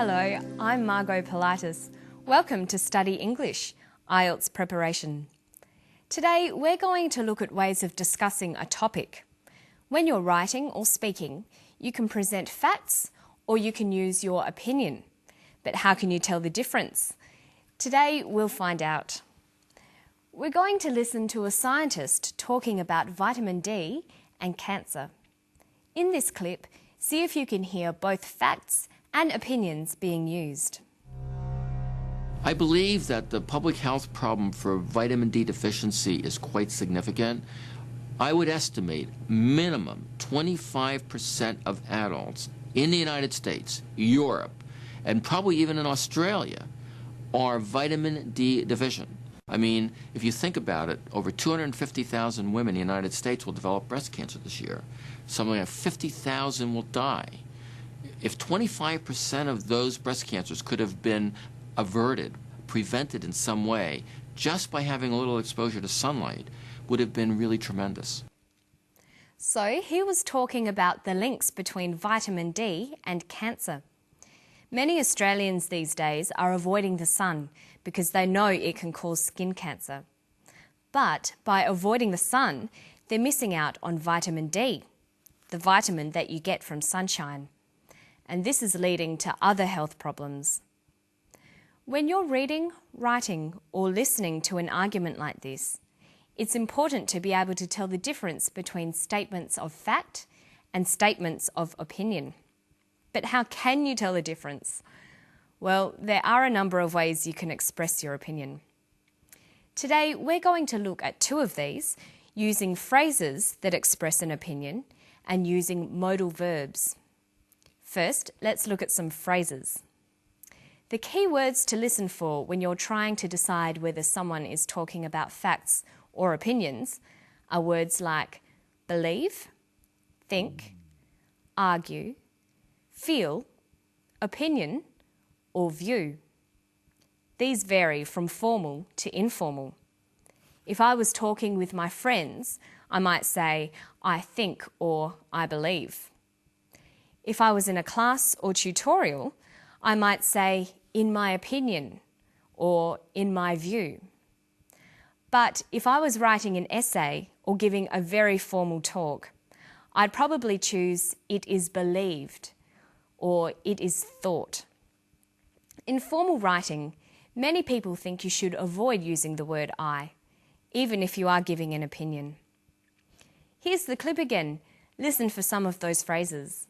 Hello, I'm Margot Pilatus. Welcome to Study English, Ielts Preparation. Today we're going to look at ways of discussing a topic. When you're writing or speaking, you can present facts or you can use your opinion. But how can you tell the difference? Today we'll find out. We're going to listen to a scientist talking about vitamin D and cancer. In this clip, see if you can hear both facts and opinions being used. I believe that the public health problem for vitamin D deficiency is quite significant. I would estimate minimum 25% of adults in the United States, Europe, and probably even in Australia are vitamin D deficient. I mean, if you think about it, over 250,000 women in the United States will develop breast cancer this year. Something like 50,000 will die. If 25% of those breast cancers could have been averted, prevented in some way, just by having a little exposure to sunlight, would have been really tremendous. So he was talking about the links between vitamin D and cancer. Many Australians these days are avoiding the sun because they know it can cause skin cancer. But by avoiding the sun, they're missing out on vitamin D, the vitamin that you get from sunshine. And this is leading to other health problems. When you're reading, writing, or listening to an argument like this, it's important to be able to tell the difference between statements of fact and statements of opinion. But how can you tell the difference? Well, there are a number of ways you can express your opinion. Today, we're going to look at two of these, using phrases that express an opinion and using modal verbs. First, let's look at some phrases. The key words to listen for when you're trying to decide whether someone is talking about facts or opinions are words like believe, think, argue, feel, opinion, or view. These vary from formal to informal. If I was talking with my friends, I might say, I think or I believe. If I was in a class or tutorial, I might say, in my opinion, or in my view. But if I was writing an essay or giving a very formal talk, I'd probably choose, it is believed, or it is thought. In formal writing, many people think you should avoid using the word I, even if you are giving an opinion. Here's the clip again. Listen for some of those phrases.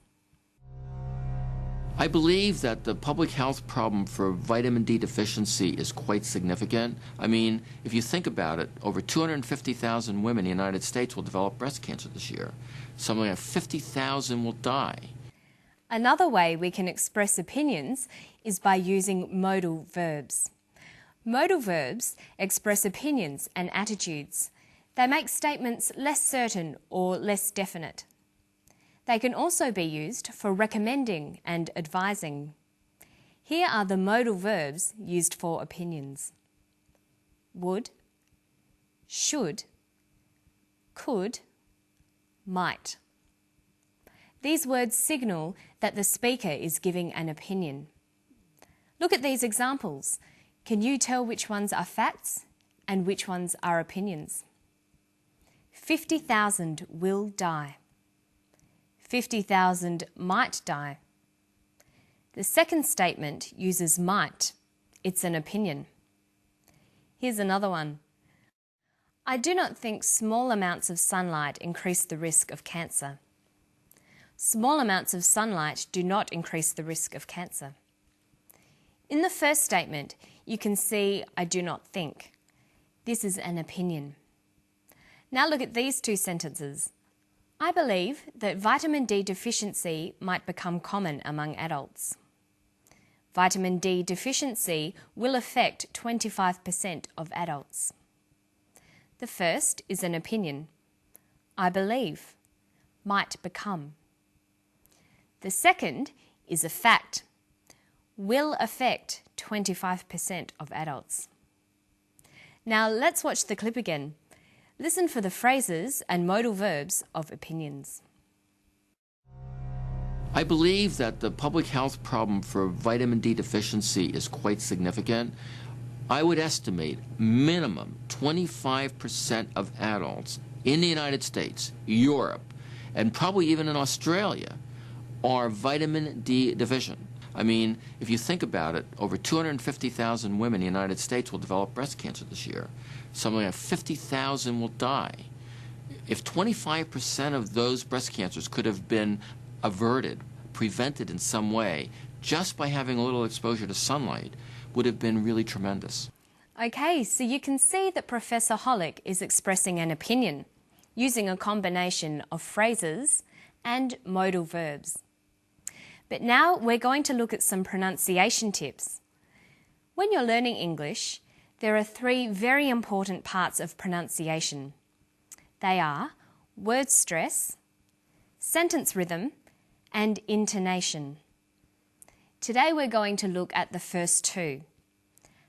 I believe that the public health problem for vitamin D deficiency is quite significant. I mean, if you think about it, over 250,000 women in the United States will develop breast cancer this year. Something like 50,000 will die. Another way we can express opinions is by using modal verbs. Modal verbs express opinions and attitudes. They make statements less certain or less definite. They can also be used for recommending and advising. Here are the modal verbs used for opinions. Would, should, could, might. These words signal that the speaker is giving an opinion. Look at these examples. Can you tell which ones are facts and which ones are opinions? 50,000 will die. 50,000 might die. The second statement uses might. It's an opinion. Here's another one. I do not think small amounts of sunlight increase the risk of cancer. Small amounts of sunlight do not increase the risk of cancer. In the first statement, you can see I do not think. This is an opinion. Now look at these two sentences. I believe that vitamin D deficiency might become common among adults. Vitamin D deficiency will affect 25% of adults. The first is an opinion. I believe, might become. The second is a fact. Will affect 25% of adults. Now let's watch the clip again. Listen for the phrases and modal verbs of opinions. I believe that the public health problem for vitamin D deficiency is quite significant. I would estimate minimum 25% of adults in the United States, Europe, and probably even in Australia are vitamin D deficient. I mean, if you think about it, over 250,000 women in the United States will develop breast cancer this year. Something like 50,000 will die. If 25% of those breast cancers could have been averted, prevented in some way, just by having a little exposure to sunlight, would have been really tremendous. Okay, so you can see that Professor Hollick is expressing an opinion using a combination of phrases and modal verbs. But now we're going to look at some pronunciation tips. When you're learning English, there are 3 very important parts of pronunciation. They are word stress, sentence rhythm, and intonation. Today we're going to look at the first 2.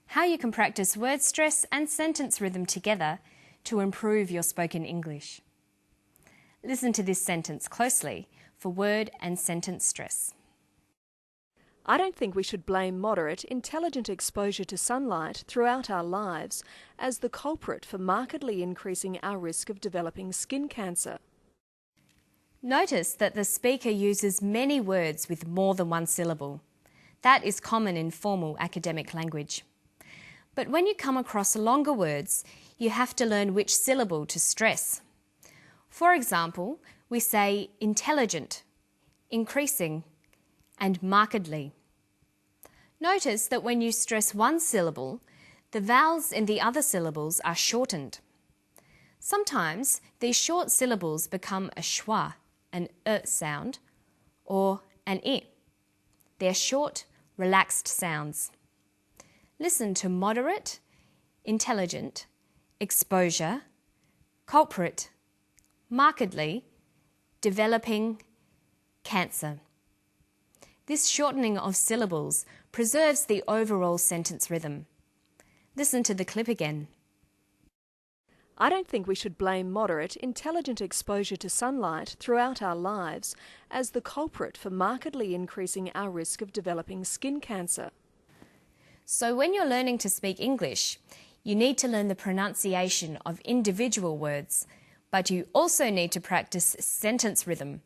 How you can practice word stress and sentence rhythm together to improve your spoken English. Listen to this sentence closely for word and sentence stress. I don't think we should blame moderate, intelligent exposure to sunlight throughout our lives as the culprit for markedly increasing our risk of developing skin cancer. Notice that the speaker uses many words with more than one syllable. That is common in formal academic language. But when you come across longer words, you have to learn which syllable to stress. For example, we say intelligent, increasing, and markedly. Notice that when you stress one syllable, the vowels in the other syllables are shortened. Sometimes these short syllables become a schwa, an sound, or an I. They're short, relaxed sounds. Listen to moderate, intelligent, exposure, culprit, markedly, developing, cancer. This shortening of syllables preserves the overall sentence rhythm. Listen to the clip again. I don't think we should blame moderate, intelligent exposure to sunlight throughout our lives as the culprit for markedly increasing our risk of developing skin cancer. So when you're learning to speak English, you need to learn the pronunciation of individual words, but you also need to practice sentence rhythm,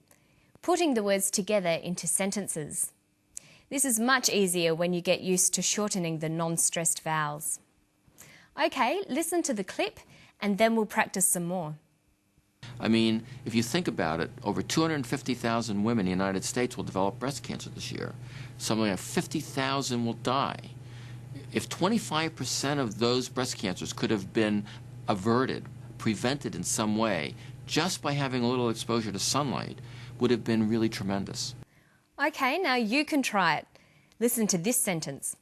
putting the words together into sentences. This is much easier when you get used to shortening the non-stressed vowels. Okay, listen to the clip and then we'll practice some more. I mean, if you think about it, over 250,000 women in the United States will develop breast cancer this year. Something like 50,000 will die. If 25% of those breast cancers could have been averted, prevented in some way, just by having a little exposure to sunlight, would have been really tremendous. Okay, now you can try it. Listen to this sentence.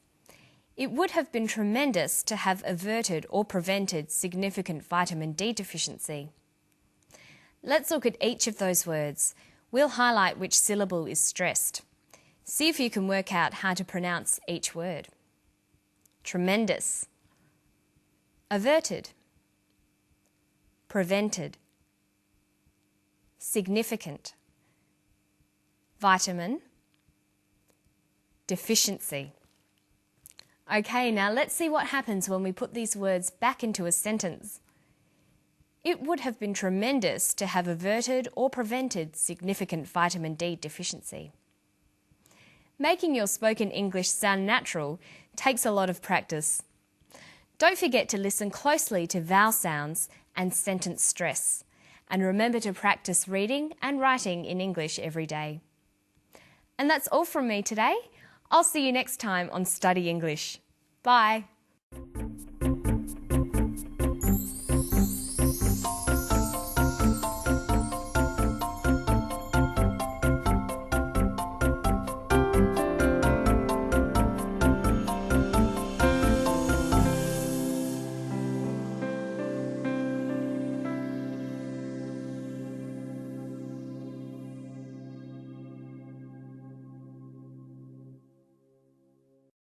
It would have been tremendous to have averted or prevented significant vitamin D deficiency. Let's look at each of those words. We'll highlight which syllable is stressed. See if you can work out how to pronounce each word. Tremendous, averted, prevented, significant, vitamin, deficiency. Okay, now let's see what happens when we put these words back into a sentence. It would have been tremendous to have averted or prevented significant vitamin D deficiency. Making your spoken English sound natural takes a lot of practice. Don't forget to listen closely to vowel sounds and sentence stress, and remember to practice reading and writing in English every day. And that's all from me today. I'll see you next time on Study English. Bye.